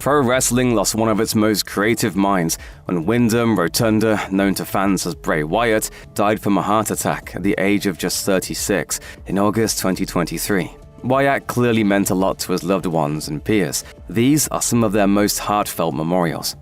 Pro wrestling lost one of its most creative minds when Windham Rotunda, known to fans as Bray Wyatt, died from a heart attack at the age of just 36 in August 2023. Wyatt clearly meant a lot to his loved ones and peers. These are some of their most heartfelt memorials.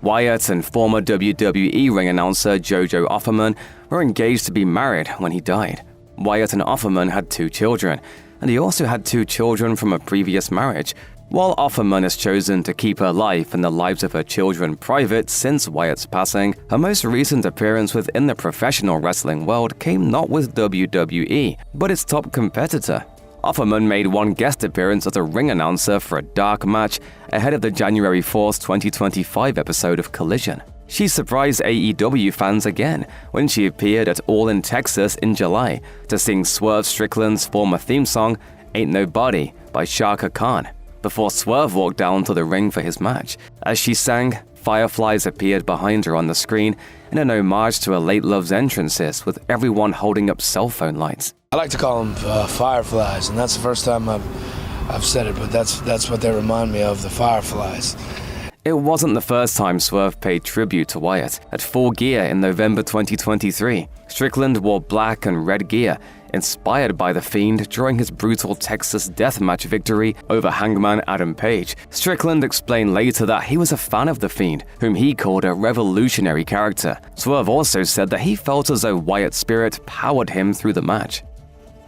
Wyatt and former WWE ring announcer Jojo Offerman were engaged to be married when he died. Wyatt and Offerman had 2 children, and he also had 2 children from a previous marriage. While Offerman has chosen to keep her life and the lives of her children private since Wyatt's passing, her most recent appearance within the professional wrestling world came not with WWE, but its top competitor. Offerman made one guest appearance as a ring announcer for a dark match ahead of the January 4, 2025 episode of Collision. She surprised AEW fans again when she appeared at All in Texas in July to sing Swerve Strickland's former theme song, Ain't Nobody, by Shaka Khan, before Swerve walked down to the ring for his match. As she sang, fireflies appeared behind her on the screen in an homage to her late love's entrances, with everyone holding up cell phone lights. I like to call them fireflies, and that's the first time I've said it, but that's what they remind me of, the fireflies. It wasn't the first time Swerve paid tribute to Wyatt. At Full Gear in November 2023, Strickland wore black and red gear, inspired by The Fiend during his brutal Texas deathmatch victory over Hangman Adam Page. Strickland explained later that he was a fan of The Fiend, whom he called a revolutionary character. Swerve also said that he felt as though Wyatt's spirit powered him through the match.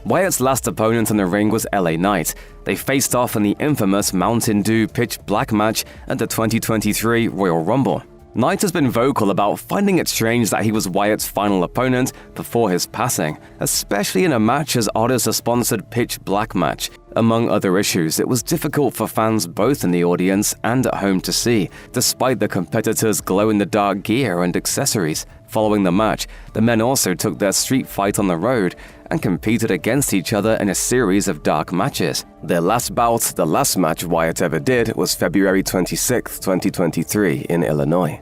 Wyatt's last opponent in the ring was LA Knight. They faced off in the infamous Mountain Dew Pitch Black match at the 2023 Royal Rumble. Knight has been vocal about finding it strange that he was Wyatt's final opponent before his passing, especially in a match as odd as a sponsored Pitch Black match. Among other issues, it was difficult for fans both in the audience and at home to see, despite the competitors' glow-in-the-dark gear and accessories. Following the match, the men also took their street fight on the road and competed against each other in a series of dark matches. Their last bout, the last match Wyatt ever did, was February 26, 2023 in Illinois.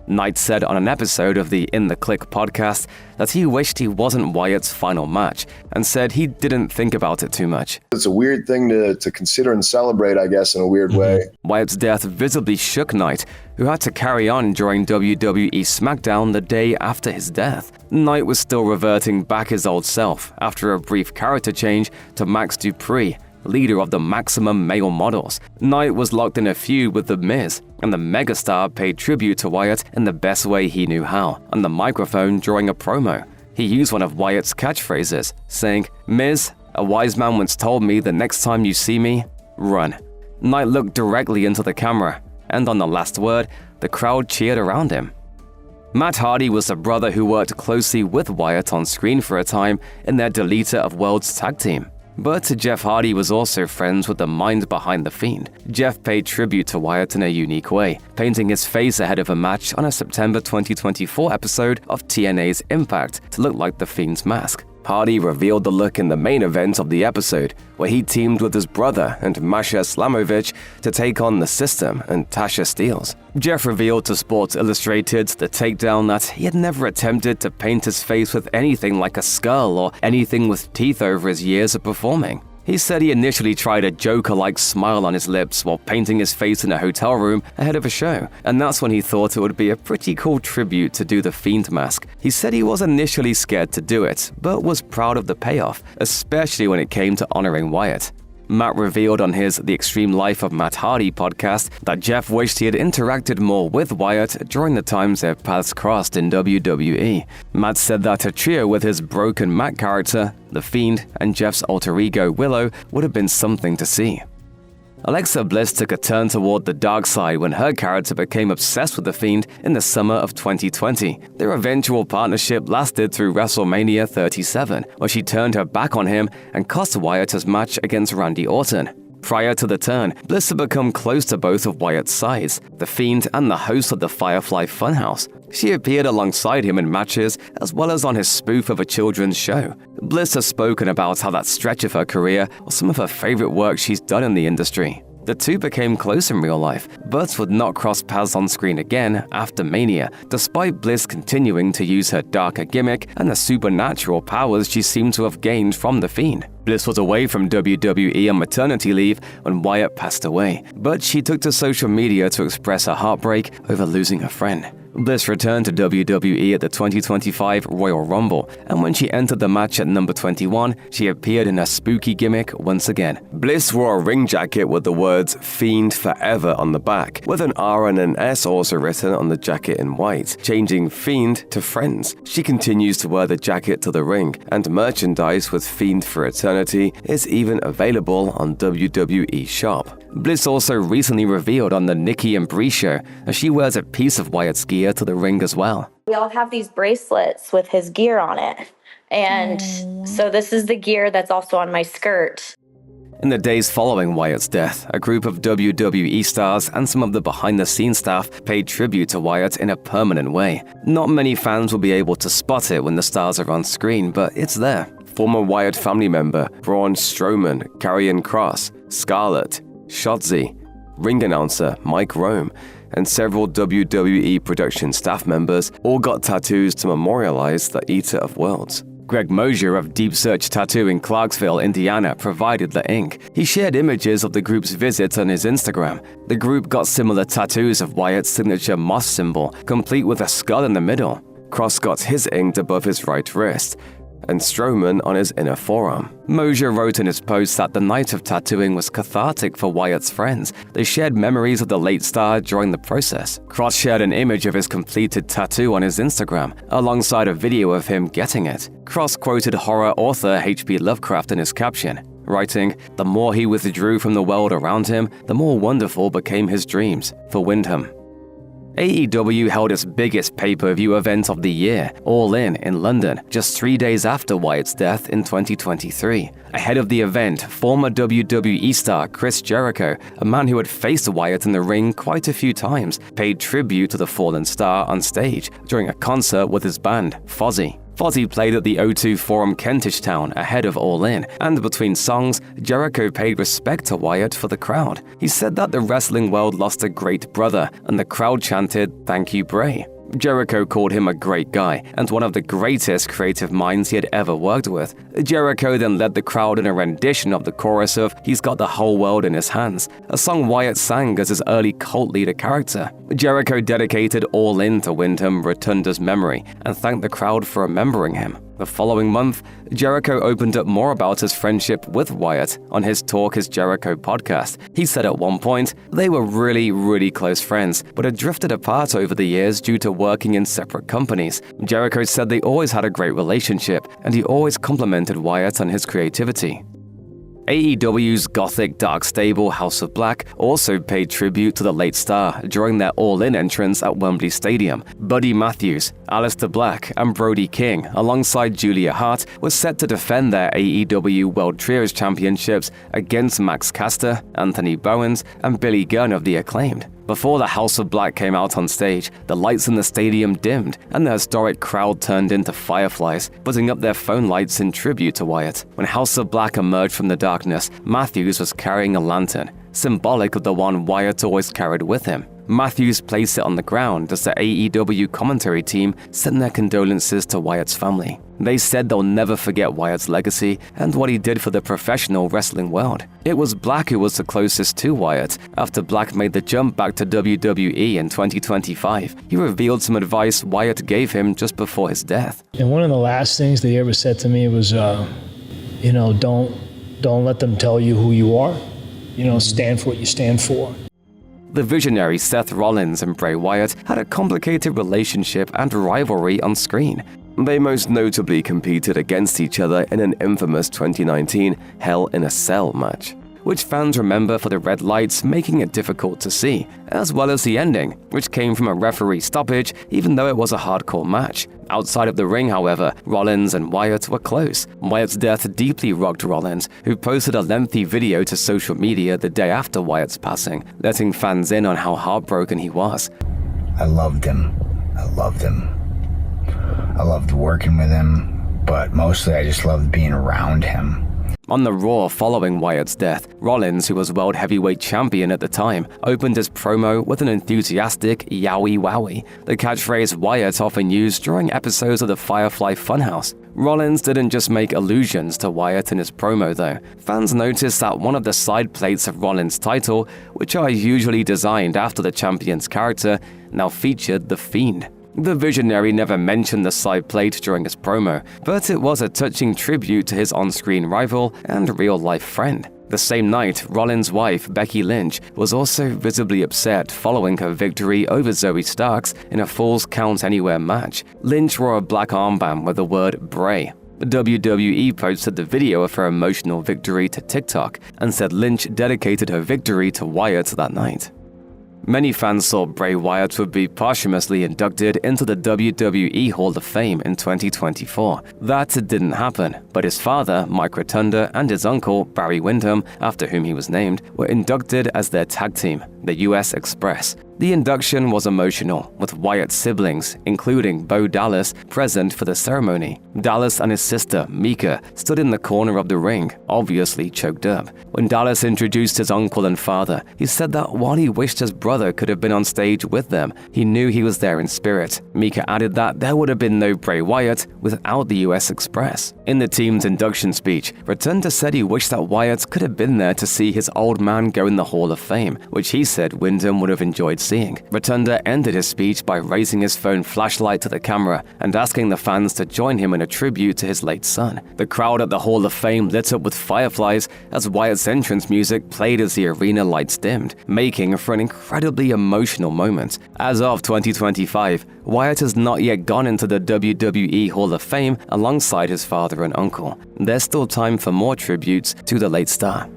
Knight said on an episode of the In the Click podcast that he wished he wasn't Wyatt's final match, and said he didn't think about it too much. It's a weird thing to consider and celebrate, I guess, in a weird way. Wyatt's death visibly shook Knight, who had to carry on during WWE SmackDown the day after his death. Knight was still reverting back his old self after a brief character change to Max Dupree, leader of the Maximum Male Models. Knight was locked in a feud with The Miz, and the megastar paid tribute to Wyatt in the best way he knew how, on the microphone during a promo. He used one of Wyatt's catchphrases, saying, "Miz, a wise man once told me the next time you see me, run." Knight looked directly into the camera, and on the last word, the crowd cheered around him. Matt Hardy was a brother who worked closely with Wyatt on screen for a time in their Deleter of Worlds tag team. But Jeff Hardy was also friends with the mind behind The Fiend. Jeff paid tribute to Wyatt in a unique way, painting his face ahead of a match on a September 2024 episode of TNA's Impact to look like The Fiend's mask. Hardy revealed the look in the main event of the episode, where he teamed with his brother and Masha Slamovich to take on The System and Tasha Steelz. Jeff revealed to Sports Illustrated The Takedown that he had never attempted to paint his face with anything like a skull or anything with teeth over his years of performing. He said he initially tried a Joker-like smile on his lips while painting his face in a hotel room ahead of a show, and that's when he thought it would be a pretty cool tribute to do the Fiend mask. He said he was initially scared to do it, but was proud of the payoff, especially when it came to honoring Wyatt. Matt revealed on his The Extreme Life of Matt Hardy podcast that Jeff wished he had interacted more with Wyatt during the times their paths crossed in WWE. Matt said that a trio with his broken Matt character, The Fiend, and Jeff's alter ego Willow would have been something to see. Alexa Bliss took a turn toward the dark side when her character became obsessed with The Fiend in the summer of 2020. Their eventual partnership lasted through WrestleMania 37, where she turned her back on him and cost Wyatt his match against Randy Orton. Prior to the turn, Bliss had become close to both of Wyatt's sides, The Fiend and the host of the Firefly Funhouse. She appeared alongside him in matches, as well as on his spoof of a children's show. Bliss has spoken about how that stretch of her career was some of her favorite work she's done in the industry. The two became close in real life, but would not cross paths on screen again after Mania, despite Bliss continuing to use her darker gimmick and the supernatural powers she seemed to have gained from the Fiend. Bliss was away from WWE on maternity leave when Wyatt passed away, but she took to social media to express her heartbreak over losing a friend. Bliss returned to WWE at the 2025 Royal Rumble, and when she entered the match at number 21, she appeared in her spooky gimmick once again. Bliss wore a ring jacket with the words "Fiend Forever" on the back, with an R and an S also written on the jacket in white, changing Fiend to Friends. She continues to wear the jacket to the ring, and merchandise with Fiend for Eternity is even available on WWE Shop. Bliss also recently revealed on the Nikki and Brie show that she wears a piece of Wyatt's gear to the ring as well. We all have these bracelets with his gear on it. And so this is the gear that's also on my skirt. In the days following Wyatt's death, a group of WWE stars and some of the behind-the-scenes staff paid tribute to Wyatt in a permanent way. Not many fans will be able to spot it when the stars are on screen, but it's there. Former Wyatt family member Braun Strowman, Karrion Kross, Scarlett, Shotzi, ring announcer Mike Rome, and several WWE production staff members all got tattoos to memorialize the Eater of Worlds. Greg Mosier of Deep Search Tattoo in Clarksville, Indiana, provided the ink. He shared images of the group's visit on his Instagram. The group got similar tattoos of Wyatt's signature moss symbol, complete with a skull in the middle. Kross got his inked above his right wrist, and Strowman on his inner forearm. Mosier wrote in his post that the night of tattooing was cathartic for Wyatt's friends. They shared memories of the late star during the process. Kross shared an image of his completed tattoo on his Instagram, alongside a video of him getting it. Kross quoted horror author H.P. Lovecraft in his caption, writing, "The more he withdrew from the world around him, the more wonderful became his dreams." For Windham. AEW held its biggest pay-per-view event of the year, All In London, just 3 days after Wyatt's death in 2023. Ahead of the event, former WWE star Chris Jericho, a man who had faced Wyatt in the ring quite a few times, paid tribute to the fallen star on stage during a concert with his band, Fozzy. Fozzy played at the O2 Forum Kentish Town ahead of All In, and between songs, Jericho paid respect to Wyatt for the crowd. He said that the wrestling world lost a great brother, and the crowd chanted, "Thank you, Bray." Jericho called him a great guy and one of the greatest creative minds he had ever worked with. Jericho then led the crowd in a rendition of the chorus of "He's Got the Whole World in His Hands," a song Wyatt sang as his early cult leader character. Jericho dedicated All In to Windham Rotunda's memory and thanked the crowd for remembering him. The following month, Jericho opened up more about his friendship with Wyatt on his Talk Is Jericho podcast. He said at one point, they were really close friends, but had drifted apart over the years due to working in separate companies. Jericho said they always had a great relationship, and he always complimented Wyatt on his creativity. AEW's gothic dark stable House of Black also paid tribute to the late star during their All-In entrance at Wembley Stadium. Buddy Matthews, Aleister Black, and Brody King, alongside Julia Hart, were set to defend their AEW World Trios Championships against Max Caster, Anthony Bowens, and Billy Gunn of The Acclaimed. Before the House of Black came out on stage, the lights in the stadium dimmed and the historic crowd turned into fireflies, putting up their phone lights in tribute to Wyatt. When House of Black emerged from the darkness, Matthews was carrying a lantern, symbolic of the one Wyatt always carried with him. Matthews placed it on the ground as the AEW commentary team sent their condolences to Wyatt's family. They said they'll never forget Wyatt's legacy and what he did for the professional wrestling world. It was Black who was the closest to Wyatt. After Black made the jump back to WWE in 2025, he revealed some advice Wyatt gave him just before his death. And one of the last things that he ever said to me was, don't let them tell you who you are. Stand for what you stand for. The visionary Seth Rollins and Bray Wyatt had a complicated relationship and rivalry on screen. They most notably competed against each other in an infamous 2019 Hell in a Cell match, which fans remember for the red lights making it difficult to see, as well as the ending, which came from a referee stoppage even though it was a hardcore match. Outside of the ring, however, Rollins and Wyatt were close. Wyatt's death deeply rocked Rollins, who posted a lengthy video to social media the day after Wyatt's passing, letting fans in on how heartbroken he was. I loved him. I loved working with him, but mostly I just loved being around him. On the Raw following Wyatt's death, Rollins, who was World Heavyweight Champion at the time, opened his promo with an enthusiastic "Yowie Wowie," the catchphrase Wyatt often used during episodes of the Firefly Funhouse. Rollins didn't just make allusions to Wyatt in his promo though. Fans noticed that one of the side plates of Rollins' title, which are usually designed after the champion's character, now featured the Fiend. The Visionary never mentioned the side plate during his promo, but it was a touching tribute to his on-screen rival and real-life friend. The same night, Rollins' wife, Becky Lynch, was also visibly upset following her victory over Zoe Starks in a Falls Count Anywhere match. Lynch wore a black armband with the word Bray. WWE posted the video of her emotional victory to TikTok and said Lynch dedicated her victory to Wyatt that night. Many fans thought Bray Wyatt would be posthumously inducted into the WWE Hall of Fame in 2024. That didn't happen, but his father, Mike Rotunda, and his uncle, Barry Windham, after whom he was named, were inducted as their tag team, the US Express. The induction was emotional, with Wyatt's siblings, including Bo Dallas, present for the ceremony. Dallas and his sister, Mika, stood in the corner of the ring, obviously choked up. When Dallas introduced his uncle and father, he said that while he wished his brother could have been on stage with them, he knew he was there in spirit. Mika added that there would have been no Bray Wyatt without the US Express. In the team's induction speech, Rotunda said he wished that Wyatt could have been there to see his old man go in the Hall of Fame, which he said Windham would have enjoyed seeing. Rotunda ended his speech by raising his phone flashlight to the camera and asking the fans to join him in a tribute to his late son. The crowd at the Hall of Fame lit up with fireflies as Wyatt's entrance music played as the arena lights dimmed, making for an incredibly emotional moment. As of 2025, Wyatt has not yet gone into the WWE Hall of Fame alongside his father and uncle. There's still time for more tributes to the late star.